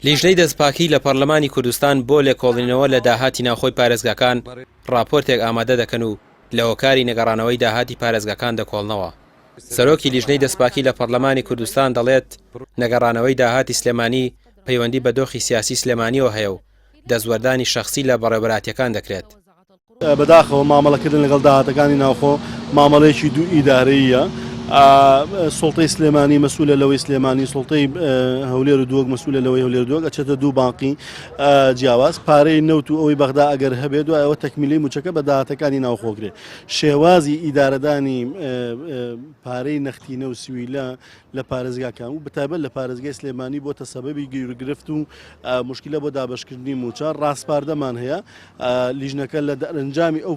لیژنەی دەستپاکی لە پەرلەمانی کوردستان بۆ لێکۆڵینەوە لە داهاتی ناوخۆی پارێزگاکان راپۆرتێک ئامادە دەکەن و لە هۆکاری نەگەڕانەوەی داهاتی پارێزگاکان دەکۆڵنەوە. سەرۆکی لیژنەی دەستپاکی لە پەرلەمانی کوردستان دەڵێت نەگەڕانەوەی داهاتی سلێمانی پەیوەندی بە دۆخی سیاسی سلێمانیەوە هەیە و دەزوەردانی شەخسی لە بەڕێوەبەراتیەکان دەکرێت. بەداخەوە مامەڵەکردن لەگەڵ داهاتەکانی ناوخۆ مامەڵەیەکی دوو ئیدارەیە. سڵتەی سلێمانی مەسوولە لەوەی سلێمانی، سڵتەی هەولێر و دووەک مەسوولە لەوەی هەولێر دووەک، ئەچێتە دوو بانقی جیاواز. پارەی نەوت و ئەوەی بەغدا ئەگەر هەبێت دوای ئەوە تەکمیلی موچەکە بە داهاتەکانی ناوخۆگرێت. شێوازی ئیدارەدانی پارەی نەختینە و سویلە لە پارێزگاکان و بەتایبەت لە پارێزگای سلێمانی بۆتە سەبەبی گیرگرفت و مشکلە بۆ دابەشکردنی موچە. ڕاستپاردەمان هەیە لیژنەکە لە ئەنجامی ئەو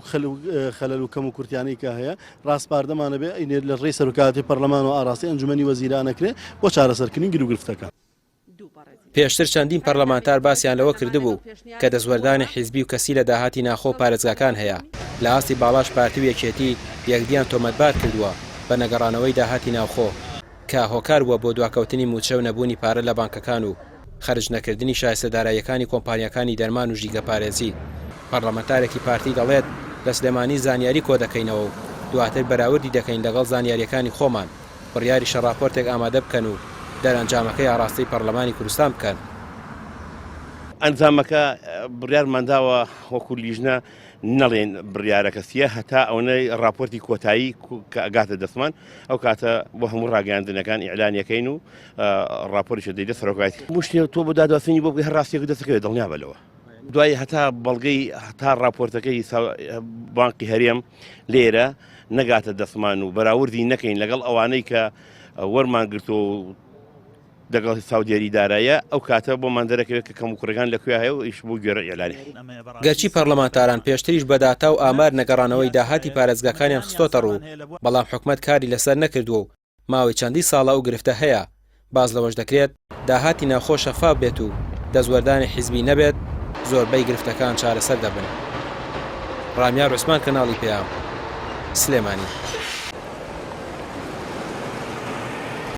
خەلەل و کەم و کورتیانەی کە هەیە ڕاستپاردەمانە بێ لە ڕێی سەرۆکاتی پەرلەمان و ئاراستی ئەنجومەنی وەزیرانەکرێ بۆ چارەسەرکردنی گیرگرفتەکە. پێشتر چەندین پەرلەمانتار باسییان لەوە کردبوو کە دەزوەردانی حیزبی و کەسی لە داهاتی ناخۆ پارێزگاکان هەیە. لە ئاستی باڵاش پارتی و یەکێتی یەکدیان تۆمەتبار کردووە بە نەگەڕانەوەی داهاتی ناوخۆ کە هۆکار بووە بۆ دواکەوتنی موچە و نەبوونی پارە لە بانکەکان و خەرج نەکردنی شایستەداراییەکانی کۆمپانیەکانی دەرمان و ژیگە پارێزی. پەرلەمانتارێکی پارتی دەڵێت لە سلێمانی زانیاری کۆ دەکەینەوە و دواتر بەراوردی دەکەین لەگەڵ زانیاریەکانی خۆمان بڕیاری شەڕاپۆرتێک ئامادە بکەن و دەرەنجامەکەی ئاڕاستەی پەرلەمانی کوردستان بکەن. ئەنجامەکە بڕیارمانداوە وەکو لیژنە نەڵێن بڕیارەکە سیە هەتا ئەوەی راپۆرتی کۆتایی ئەگاتە دەستمان ئەو کاتە بۆ هەموو ڕاگەاندنەکان ئیعلانیەکەین و راپۆریشە دەیدە سەرۆکایەتی مشتێ تۆ بۆ دادوەستنی بۆ هەر ڕاستیەکە دەستەکەوێت دڵنیا بەلەوە. دوای هەتا بەڵگەی هەتا راپۆرتەکەی بانقی هەرێم لێرە نەگاتە دەستمان و بەراوردی نەکەین لەگەڵ ئەوانەی کە وەرمان گرتو و دەگەڵ ساودێری دارایە ئەو کاتە بۆمان دەرەکەوێت کە کەم و کوڕەکان لەکوێ هەیە و ئیش بۆ گوێرە ئیعلانی. گەرچی پەرلەمانتاران پێشتریش بەداتا و ئامار نەگەڕانەوەی داهاتی پارێزگاکانیان خستۆتە ڕوو، بەڵام حکومەت کاری لەسەر نەکردووە و ماوەی چەندی ساڵە و گرفتە هەیە. باز لەوەش دەکرێت داهاتی ناوخۆ شەفاف بێت و دەزوەردانی حیزبی نەبێت، زۆربەی گرفتەکان چارەسەر دەبن. ڕامیار عوسمان، کەناڵی پێام، سلێمانی.